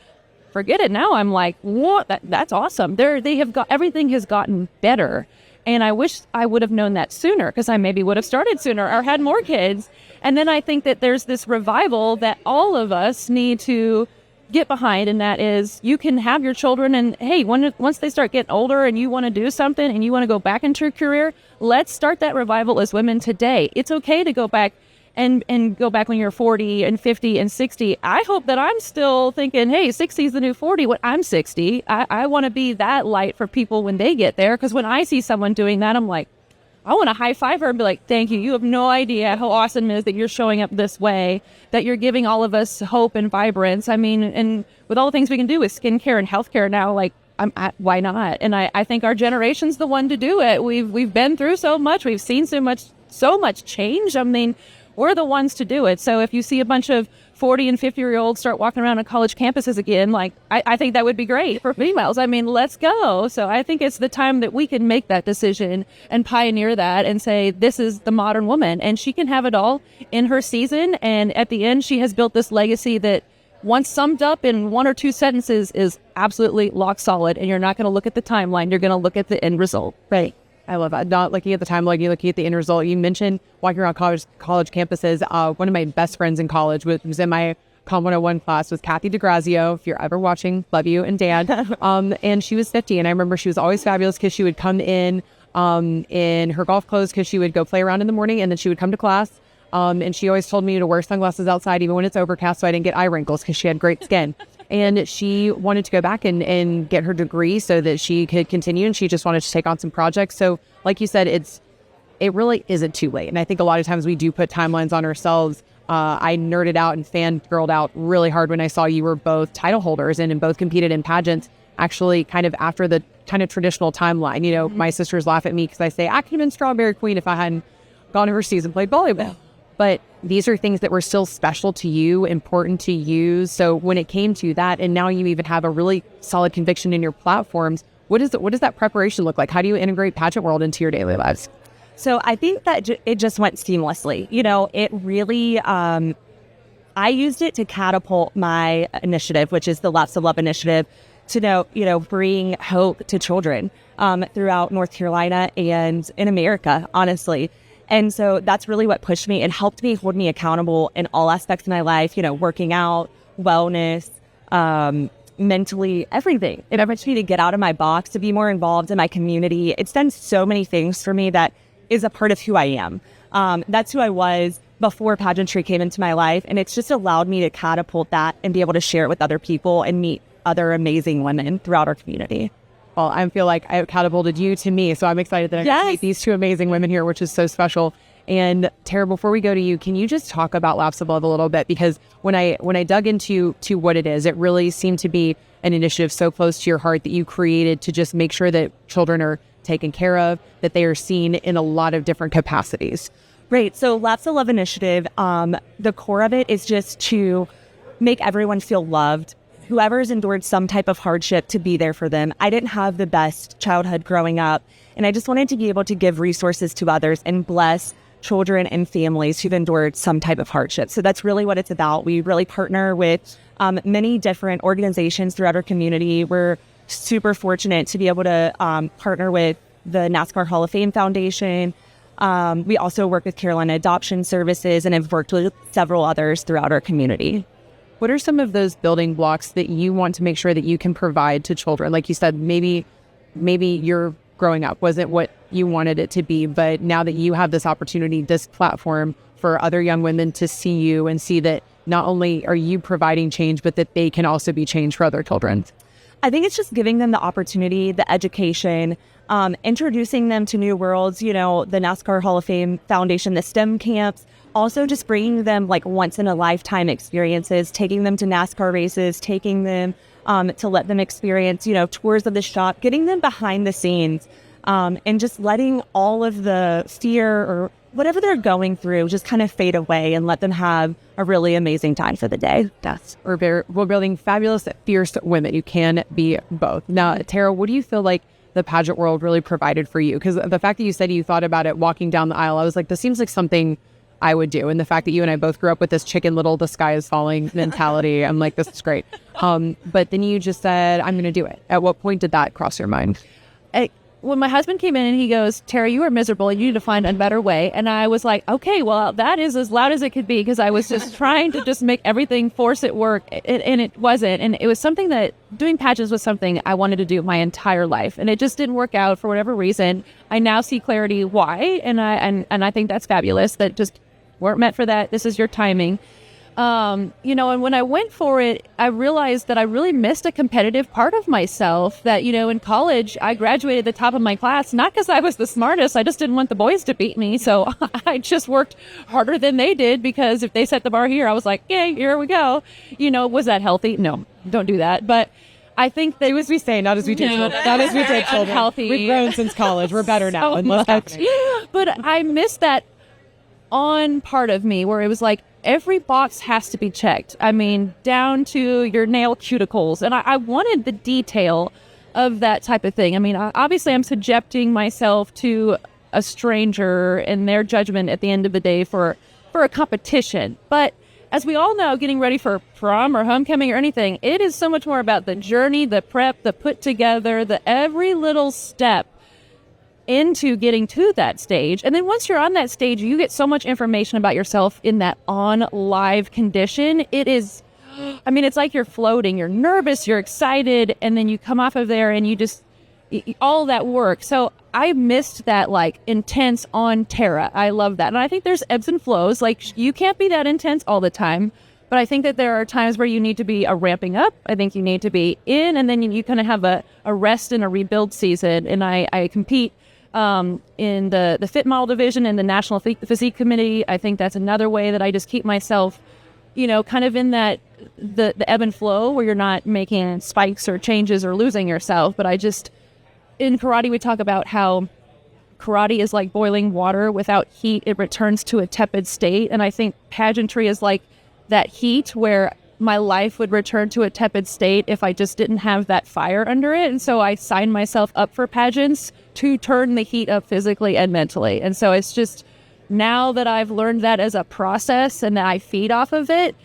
B: forget it. Now I'm like, what? That's awesome. Everything has gotten better. And I wish I would have known that sooner, because I maybe would have started sooner or had more kids. And then I think that there's this revival that all of us need to get behind, and that is, you can have your children, and hey, once they start getting older and you want to do something and you want to go back into your career, let's start that revival as women today. It's okay to go back and go back when you're 40 and 50 and 60. I hope that I'm still thinking, hey, 60 is the new 40 when I'm 60. I want to be that light for people when they get there, because when I see someone doing that, I'm like, I want to high five her and be like, thank you. You have no idea how awesome it is that you're showing up this way, that you're giving all of us hope and vibrance. I mean, and with all the things we can do with skincare and healthcare now, like, why not? And I think our generation's the one to do it. We've been through so much. We've seen so much change. I mean, we're the ones to do it. So if you see a bunch of 40 and 50-year-olds start walking around on college campuses again, like, I think that would be great for females. I mean, let's go. So I think it's the time that we can make that decision and pioneer that and say, this is the modern woman, and she can have it all in her season. And at the end, she has built this legacy that, once summed up in one or two sentences, is absolutely lock solid. And you're not going to look at the timeline. You're going to look at the end result.
A: Right. I love that. Not looking at the timeline, you're looking at the end result. You mentioned walking around college campuses. One of my best friends in college was in my Com 101 class was Kathy DeGrazio. If you're ever watching, love you, and Dan. And she was 50. And I remember she was always fabulous, because she would come in her golf clothes, because she would go play around in the morning, and then she would come to class. And she always told me to wear sunglasses outside, even when it's overcast, so I didn't get eye wrinkles, because she had great skin. And she wanted to go back and get her degree so that she could continue, and she just wanted to take on some projects. So like you said, it really isn't too late. And I think a lot of times we do put timelines on ourselves. I nerded out and fangirled out really hard when I saw you were both title holders and both competed in pageants, actually kind of after the kind of traditional timeline. You know, my sisters laugh at me because I say I could have been Strawberry Queen if I hadn't gone overseas and played volleyball. But these are things that were still special to you, important to you. So when it came to that, and now you even have a really solid conviction in your platforms, what does that preparation look like? How do you integrate pageant world into your daily lives?
C: So I think that it just went seamlessly. You know, it really, I used it to catapult my initiative, which is the Lots of Love initiative, to bring hope to children throughout North Carolina and in America, honestly. And so that's really what pushed me and helped me hold me accountable in all aspects of my life, working out, wellness, mentally, everything. It pushed me to get out of my box, to be more involved in my community. It's done so many things for me that is a part of who I am. That's who I was before pageantry came into my life. And it's just allowed me to catapult that and be able to share it with other people and meet other amazing women throughout our community.
A: Well, I feel like I catapulted you to me, so I'm excited that I can meet these two amazing women here, which is so special. And Tara, before we go to you, can you just talk about Laps of Love a little bit? Because when I dug into what it is, it really seemed to be an initiative so close to your heart that you created to just make sure that children are taken care of, that they are seen in a lot of different capacities.
C: Right. So Laps of Love initiative, the core of it is just to make everyone feel loved. Whoever's endured some type of hardship, to be there for them. I didn't have the best childhood growing up, and I just wanted to be able to give resources to others and bless children and families who've endured some type of hardship. So that's really what it's about. We really partner with many different organizations throughout our community. We're super fortunate to be able to partner with the NASCAR Hall of Fame Foundation. We also work with Carolina Adoption Services and have worked with several others throughout our community.
A: What are some of those building blocks that you want to make sure that you can provide to children? Like you said, maybe your growing up wasn't what you wanted it to be, but now that you have this opportunity, this platform for other young women to see you and see that not only are you providing change, but that they can also be change for other children.
C: I think it's just giving them the opportunity, the education, introducing them to new worlds, the NASCAR Hall of Fame Foundation, the STEM camps, also just bringing them like once in a lifetime experiences, taking them to NASCAR races, taking them to let them experience, tours of the shop, getting them behind the scenes, and just letting all of the fear or whatever they're going through, just kind of fade away and let them have a really amazing time for the day.
A: We're building fabulous, fierce women. You can be both. Now, Tara, what do you feel like the pageant world really provided for you? Because the fact that you said you thought about it walking down the aisle, I was like, this seems like something I would do. And the fact that you and I both grew up with this Chicken Little, the sky is falling mentality, I'm like, this is great. But then you just said, I'm going to do it. At what point did that cross your mind?
B: When my husband came in and he goes, Tara, you are miserable. You need to find a better way. And I was like, okay, well, that is as loud as it could be, because I was just trying to just make everything force it work. And it wasn't. And it was something that doing pageants was something I wanted to do my entire life. And it just didn't work out for whatever reason. I now see clarity why. And I think that's fabulous, that just weren't meant for that. This is your timing. And when I went for it, I realized that I really missed a competitive part of myself. That, in college, I graduated the top of my class, not because I was the smartest. I just didn't want the boys to beat me. So I just worked harder than they did, because if they set the bar here, I was like, yay, here we go. Was that healthy? No, don't do that. But I think that,
A: do as we say, not as we do. Not as we did, children.
B: Unhealthy.
A: We've grown since college. We're better now.
B: But I missed that on part of me where it was like, every box has to be checked. I mean, down to your nail cuticles. And I wanted the detail of that type of thing. I mean, obviously I'm subjecting myself to a stranger and their judgment at the end of the day for a competition. But as we all know, getting ready for prom or homecoming or anything, it is so much more about the journey, the prep, the put together, the every little step into getting to that stage. And then once you're on that stage, you get so much information about yourself in that on live condition. It's like you're floating, you're nervous, you're excited, and then you come off of there and you just, all that work. So I missed that intense on Tara. I love that. And I think there's ebbs and flows. You can't be that intense all the time. But I think that there are times where you need to be a ramping up. I think you need to be in, and then you kind of have a rest and a rebuild season. And I compete in the fit model division and the National Physique Committee. I think that's another way that I just keep myself, kind of in that the ebb and flow where you're not making spikes or changes or losing yourself. But in karate, we talk about how karate is like boiling water. Without heat, it returns to a tepid state. And I think pageantry is like that heat where my life would return to a tepid state if I just didn't have that fire under it. And so I signed myself up for pageants to turn the heat up physically and mentally. And so it's just, now that I've learned that as a process and that I feed off of it,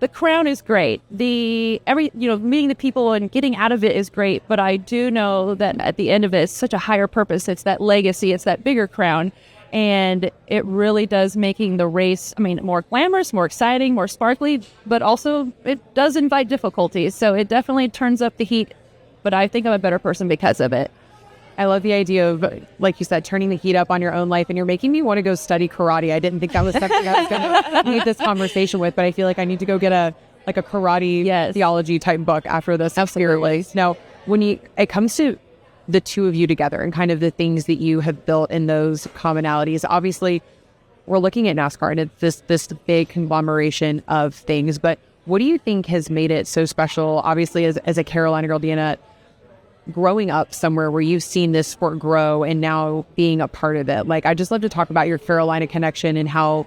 B: the crown is great. Meeting the people and getting out of it is great. But I do know that at the end of it, it's such a higher purpose. It's that legacy. It's that bigger crown. And it really does making the race, more glamorous, more exciting, more sparkly, but also it does invite difficulties. So it definitely turns up the heat, but I think I'm a better person because of it.
A: I love the idea of, like you said, turning the heat up on your own life, and you're making me want to go study karate. I didn't think that was something I was going to leave this conversation with, but I feel like I need to go get a karate theology type book after this.
B: Absolutely.
A: Now, when it comes to the two of you together and kind of the things that you have built in those commonalities, obviously we're looking at NASCAR and it's this big conglomeration of things, but what do you think has made it so special, obviously as a Carolina girl, Deanna, growing up somewhere where you've seen this sport grow and now being a part of it? I just love to talk about your Carolina connection and how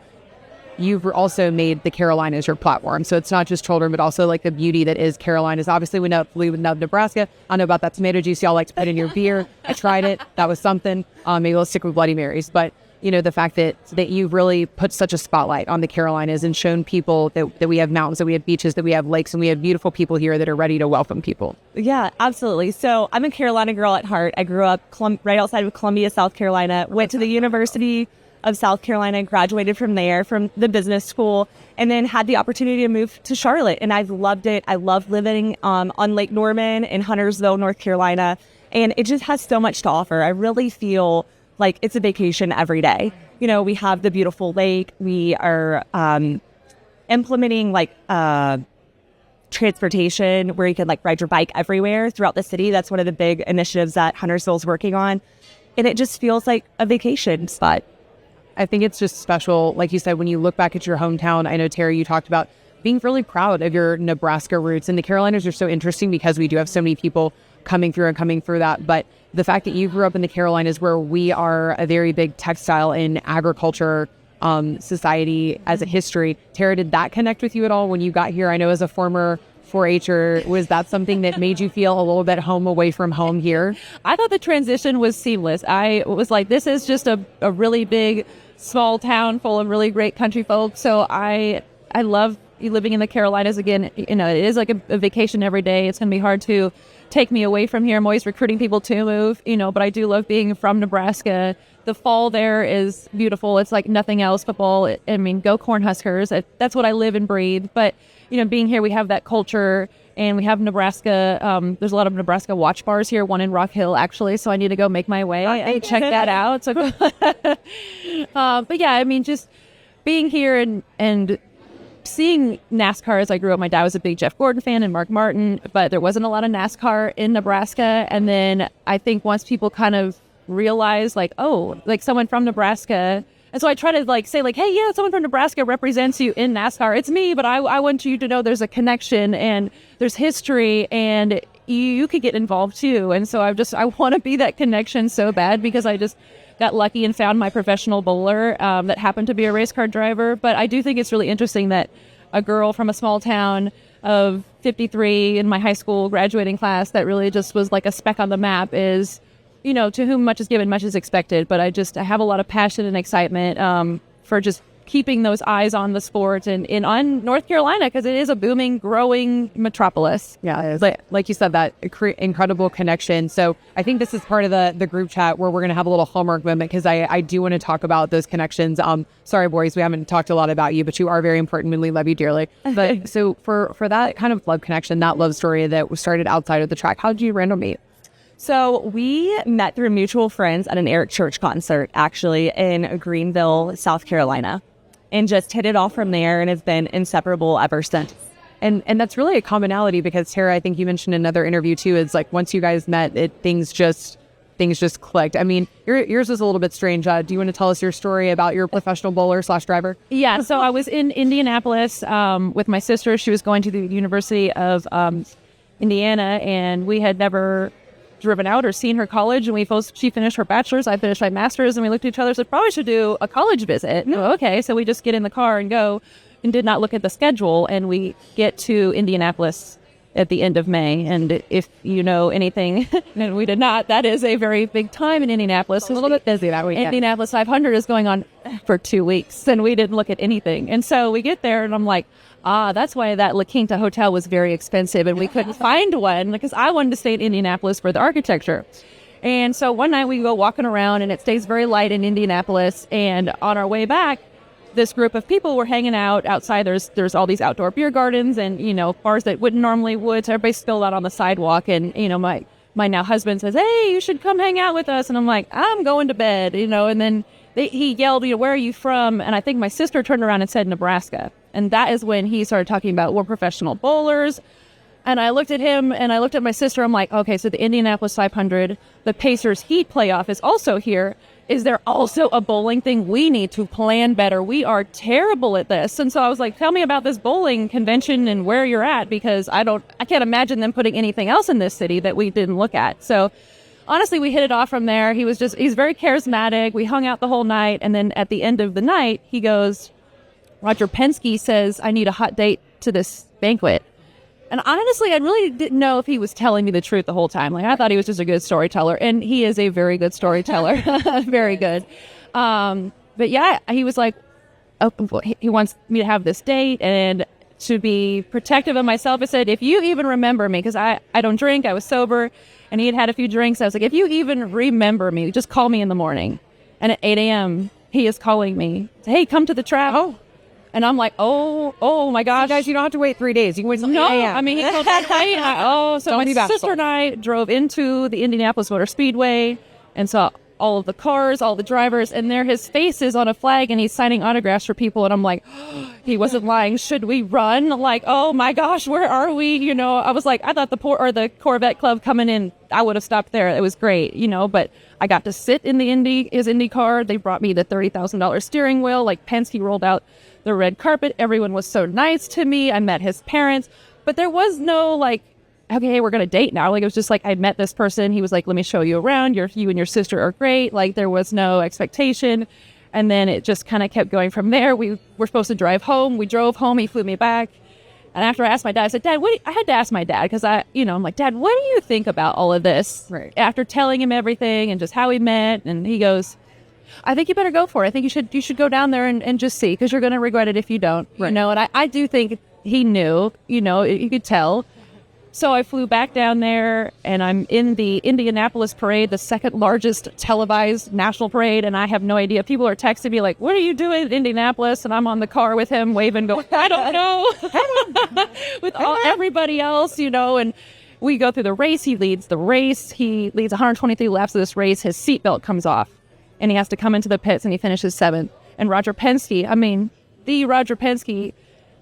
A: you've also made the Carolinas your platform. So it's not just children, but also the beauty that is Carolinas. Obviously, we love Nebraska. I know about that tomato juice y'all like to put in your beer. I tried it. That was something. Maybe let's stick with Bloody Marys. But, the fact that you've really put such a spotlight on the Carolinas and shown people that we have mountains, that we have beaches, that we have lakes, and we have beautiful people here that are ready to welcome people.
C: Yeah, absolutely. So I'm a Carolina girl at heart. I grew up right outside of Columbia, South Carolina, went to the University of South Carolina, graduated from there, from the business school, and then had the opportunity to move to Charlotte. And I've loved it. I love living on Lake Norman in Huntersville, North Carolina. And it just has so much to offer. I really feel like it's a vacation every day. We have the beautiful lake. We are implementing transportation where you can ride your bike everywhere throughout the city. That's one of the big initiatives that Huntersville is working on. And it just feels like a vacation spot.
A: I think it's just special. Like you said, when you look back at your hometown, I know, Terry, you talked about being really proud of your Nebraska roots. And the Carolinas are so interesting because we do have so many people coming through that. But the fact that you grew up in the Carolinas, where we are a very big textile and agriculture society as a history. Tara, did that connect with you at all when you got here? I know as a former 4-H'er, was that something that made you feel a little bit home away from home here?
B: I thought the transition was seamless. I was like, this is just a really big, small town full of really great country folk. So I love living in the Carolinas again. You know, it is like a vacation every day. It's going to be hard to take me away from here. I'm always recruiting people to move, you know, but I do love being from Nebraska. The fall there is beautiful. It's like nothing else. Football, I mean, go Cornhuskers. That's what I live and breathe. But, you know, being here, we have that culture, and we have Nebraska. There's a lot of Nebraska watch bars here, one in Rock Hill, actually. So I need to go make my way and check that out. So, but yeah, I mean, just being here and seeing NASCAR as I grew up. My dad was a big Jeff Gordon fan and Mark Martin, but there wasn't a lot of NASCAR in Nebraska. And then I think once people kind of realize like, oh, like someone from Nebraska. And so I try to like say like, hey, yeah, someone from Nebraska represents you in NASCAR. It's me, but I want you to know there's a connection and there's history and you could get involved too. And so I want to be that connection so bad because I just got lucky and found my professional bowler that happened to be a race car driver. But I do think it's really interesting that a girl from a small town of 53 in my high school graduating class that really just was like a speck on the map is, you know, to whom much is given, much is expected. But I have a lot of passion and excitement for just keeping those eyes on the sport and on North Carolina because it is a booming, growing metropolis.
A: Yeah, it is. Like you said, that incredible connection. So I think this is part of the group chat where we're going to have a little homework moment because I do want to talk about those connections. Sorry, boys, we haven't talked a lot about you, but you are very important and we love you dearly. But so for that kind of love connection, that love story that was started outside of the track, how did you randomly meet?
C: So we met through mutual friends at an Eric Church concert, actually, in Greenville, South Carolina, and just hit it off from there and have been inseparable ever since.
A: And that's really a commonality because, Tara, I think you mentioned in another interview, too, it's like once you guys met, things just clicked. I mean, yours is a little bit strange. Do you want to tell us your story about your professional bowler / driver?
B: Yeah, so I was in Indianapolis with my sister. She was going to the University of Indiana, and we had never driven out or seen her college, and she finished her bachelor's, I finished my master's, and we looked at each other and said, probably should do a college visit. Oh, okay, so we just get in the car and go, and did not look at the schedule, and we get to Indianapolis at the end of May, and if you know anything, and we did not, that is a very big time in Indianapolis.
A: It's a little bit busy that weekend.
B: Indianapolis 500 is going on for 2 weeks, and we didn't look at anything, and so we get there, and I'm like, that's why that La Quinta hotel was very expensive and we couldn't find one because I wanted to stay in Indianapolis for the architecture. And so one night we go walking around and it stays very light in Indianapolis. And on our way back, this group of people were hanging out outside. There's all these outdoor beer gardens and, you know, bars that wouldn't normally would. So everybody spilled out on the sidewalk. And, you know, my now husband says, hey, you should come hang out with us. And I'm like, I'm going to bed, you know, and then he yelled, you know, where are you from? And I think my sister turned around and said Nebraska. And that is when he started talking about we're professional bowlers. And I looked at him and I looked at my sister. I'm like, okay, so the Indianapolis 500, the Pacers Heat playoff is also here. Is there also a bowling thing? We need to plan better. We are terrible at this. And so I was like, tell me about this bowling convention and where you're at, because I can't imagine them putting anything else in this city that we didn't look at. So honestly, we hit it off from there. He's very charismatic. We hung out the whole night. And then at the end of the night, he goes, Roger Penske says, I need a hot date to this banquet. And honestly, I really didn't know if he was telling me the truth the whole time. Like, I thought he was just a good storyteller. And he is a very good storyteller. Very good. But yeah, he was like, oh, he wants me to have this date and to be protective of myself. I said, if you even remember me, because I don't drink, I was sober, and he had a few drinks. I was like, if you even remember me, just call me in the morning. And at 8 a.m., he is calling me. Hey, come to the track. Oh. And I'm like, oh my gosh.
A: So guys, you don't have to wait 3 days. You can wait until 8 a.m.
B: I mean, he called that night. So my sister and I drove into the Indianapolis Motor Speedway and saw all of the cars, all the drivers, and there his face is on a flag and he's signing autographs for people. And I'm like, he wasn't lying. Should we run? Like, oh my gosh, where are we? You know, I was like, I thought the Corvette Club coming in, I would have stopped there. It was great, you know, but I got to sit in his Indy car. They brought me the $30,000 steering wheel. Like Penske rolled out the red carpet. Everyone was so nice to me. I met his parents, but there was no like okay, we're going to date now. Like, it was just like, I met this person. He was like, let me show you around. You and your sister are great. Like, there was no expectation. And then it just kind of kept going from there. We were supposed to drive home. We drove home. He flew me back. And after I asked my dad, I said, Dad, I had to ask my dad because I'm like, Dad, what do you think about all of this?
A: Right.
B: After telling him everything and just how we met. And he goes, I think you better go for it. I think you should go down there and just see, because you're going to regret it if you don't.
A: Right.
B: And I do think he knew, you could tell. So I flew back down there, and I'm in the Indianapolis parade, the second largest televised national parade, and I have no idea. People are texting me like, what are you doing in Indianapolis? And I'm on the car with him waving, going, I don't know, with everybody else, and we go through the race. He leads the race. He leads 123 laps of this race. His seatbelt comes off, and he has to come into the pits, and he finishes 7th. And Roger Penske, the Roger Penske,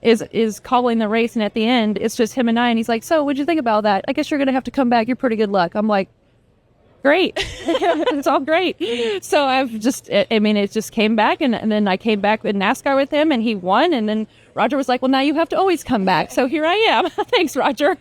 B: is calling the race, and at the end it's just him and I, and he's like, so what'd you think about that? I guess you're gonna have to come back. You're pretty good luck. I'm like, great. It's all great. So it just came back, and then I came back in NASCAR with him, and he won, and then Roger was like, well, now you have to always come back. So here I am. Thanks, Roger.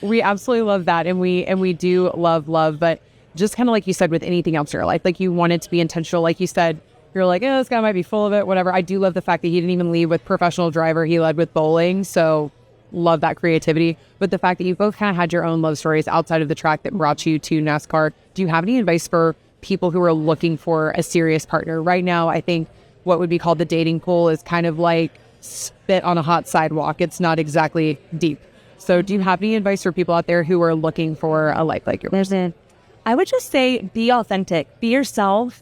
A: We absolutely love that, and we do love, but just kind of like you said with anything else in your life, like you want it to be intentional. Like you said, you're like, this guy might be full of it, whatever. I do love the fact that he didn't even lead with professional driver. He led with bowling. So love that creativity. But the fact that you both kind of had your own love stories outside of the track that brought you to NASCAR. Do you have any advice for people who are looking for a serious partner? Right now, I think what would be called the dating pool is kind of like spit on a hot sidewalk. It's not exactly deep. So do you have any advice for people out there who are looking for a life like yours?
C: I would just say, be authentic, be yourself.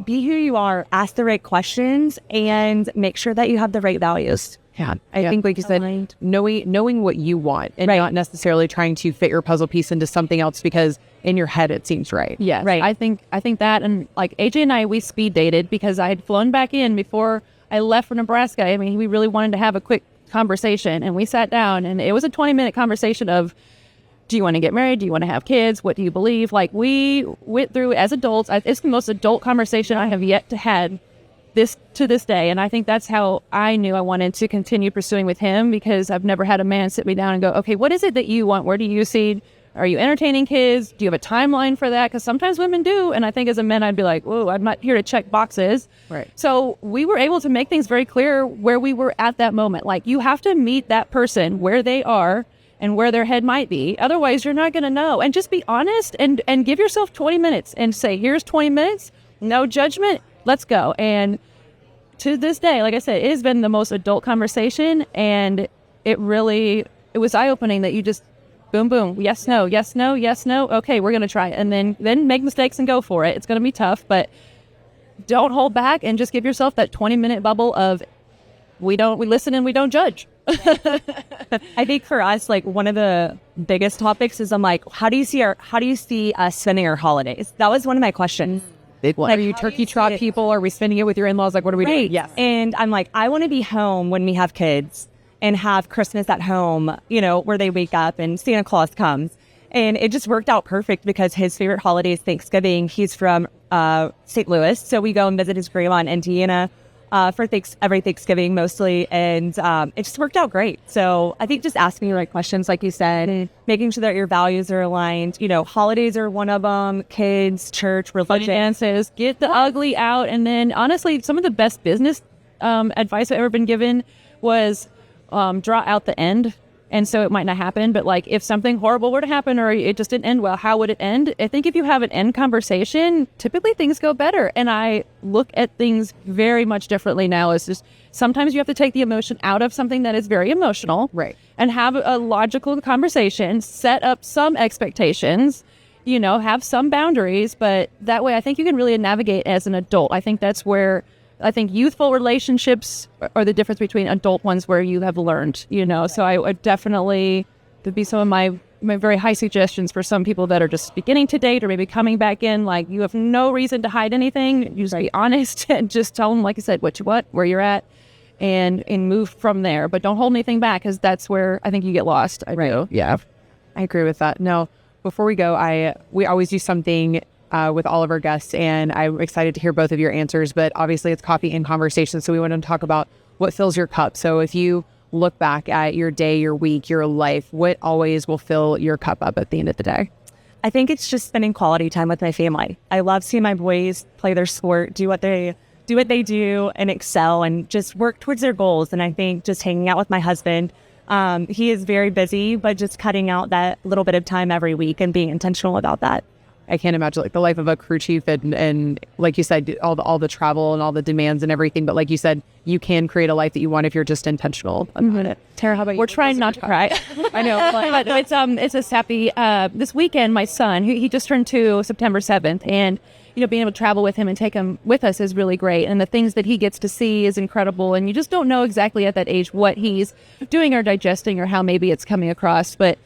C: Be who you are, ask the right questions, and make sure that you have the right values.
A: Yeah, I think, like you said, knowing what you want and not necessarily trying to fit your puzzle piece into something else because in your head it seems right.
B: Yeah, right. I think that, and like AJ and I, we speed dated because I had flown back in before I left for Nebraska. We really wanted to have a quick conversation, and we sat down, and it was a 20-minute conversation of, do you want to get married? Do you want to have kids? What do you believe? Like, we went through as adults. It's the most adult conversation I have yet to had to this day. And I think that's how I knew I wanted to continue pursuing with him, because I've never had a man sit me down and go, okay, what is it that you want? Where do you see? Are you entertaining kids? Do you have a timeline for that? Because sometimes women do. And I think as a man, I'd be like, whoa, I'm not here to check boxes.
A: Right.
B: So we were able to make things very clear where we were at that moment. Like, you have to meet that person where they are and where their head might be. Otherwise, you're not going to know. And just be honest and give yourself 20 minutes and say, here's 20 minutes, no judgment, let's go. And to this day, like I said, it has been the most adult conversation, and it was eye-opening that you just, boom, boom, yes, no, yes, no, yes, no, okay, we're going to try it. And then make mistakes and go for it. It's going to be tough, but don't hold back, and just give yourself that 20-minute bubble of, we listen and we don't judge.
C: I think for us, like, one of the biggest topics is, I'm like, how do you see us spending our holidays? That was one of my questions.
A: Big one. Like, are you turkey trot people? Are we spending it with your in-laws? Like, what are we doing?
C: Yes. And I'm like, I want to be home when we have kids and have Christmas at home, where they wake up and Santa Claus comes. And it just worked out perfect because his favorite holiday is Thanksgiving. He's from St. Louis. So we go and visit his grandma in Indiana for every Thanksgiving mostly, and it just worked out great. So I think just asking the right questions, like you said, making sure that your values are aligned. Holidays are one of them, kids, church, religion.
B: Finances, get the ugly out. And then honestly, some of the best business advice I've ever been given was draw out the end. And so it might not happen, but like, if something horrible were to happen or it just didn't end well, how would it end? I think if you have an end conversation, typically things go better. And I look at things very much differently now. It's just, sometimes you have to take the emotion out of something that is very emotional.
A: Right.
B: And have a logical conversation, set up some expectations, have some boundaries, but that way I think you can really navigate as an adult. I think that's where I think youthful relationships are the difference between adult ones where you have learned, So I would definitely, there'd be some of my very high suggestions for some people that are just beginning to date or maybe coming back in. Like, you have no reason to hide anything. You just be honest and just tell them, like I said, what you want, where you're at, and move from there. But don't hold anything back, because that's where I think you get lost.
A: Yeah, I agree with that. Now, before we go, we always do something with all of our guests, and I'm excited to hear both of your answers, but obviously it's coffee and conversation, so we want to talk about what fills your cup. So if you look back at your day, your week, your life, what always will fill your cup up at the end of the day?
C: I think it's just spending quality time with my family. I love seeing my boys play their sport, do what they do and excel and just work towards their goals. And I think just hanging out with my husband, he is very busy, but just cutting out that little bit of time every week and being intentional about that.
A: I can't imagine like the life of a crew chief and like you said, all the travel and all the demands and everything. But like you said, you can create a life that you want if you're just intentional about it.
B: Tara, how about you? We're trying not to cry. I know, but it's a sappy. This weekend, my son, he just turned 2 September 7th, and being able to travel with him and take him with us is really great. And the things that he gets to see is incredible. And you just don't know exactly at that age what he's doing or digesting or how maybe it's coming across. But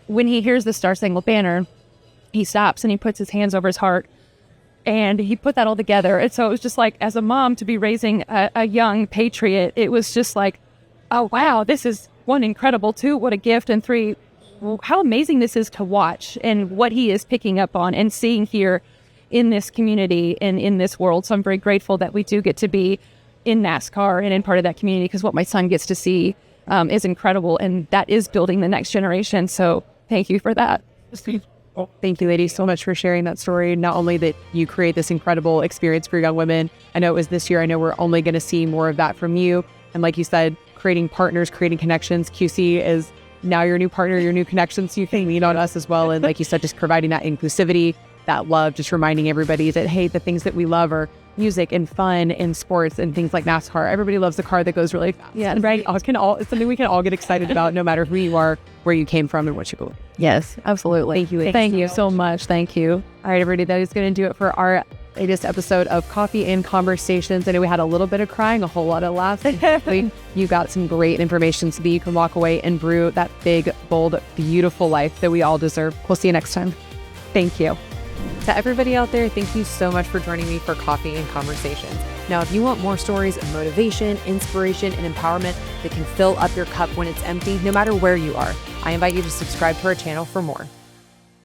B: when he hears the Star Spangled Banner, he stops and he puts his hands over his heart and he put that all together. And so it was just like, as a mom, to be raising a young patriot, it was just like, oh, wow, this is 1, incredible, 2, what a gift, and 3, how amazing this is to watch and what he is picking up on and seeing here in this community and in this world. So I'm very grateful that we do get to be in NASCAR and in part of that community, because what my son gets to see is incredible, and that is building the next generation. So thank you for that.
A: Thank you, ladies, so much for sharing that story. Not only that you create this incredible experience for young women. I know it was this year. I know we're only going to see more of that from you. And like you said, creating partners, creating connections. QC is now your new partner, your new connection. So you can lean on us as well. And like you said, just providing that inclusivity, that love, just reminding everybody that, hey, the things that we love are music and fun and sports and things like NASCAR. Everybody loves a car that goes really fast.
B: Yeah, right.
A: It's something we can all get excited about, no matter who you are, where you came from, and what you believe.
B: Yes, absolutely.
A: Thank you.
B: Thank you so much. Thank you.
A: All right, everybody, that is going to do it for our latest episode of Coffee and Conversations. I know we had a little bit of crying, a whole lot of laughs. Hopefully you got some great information so that you can walk away and brew that big, bold, beautiful life that we all deserve. We'll see you next time.
C: Thank you.
A: To everybody out there, thank you so much for joining me for Coffee and Conversations. Now, if you want more stories of motivation, inspiration, and empowerment that can fill up your cup when it's empty, no matter where you are, I invite you to subscribe to our channel for more.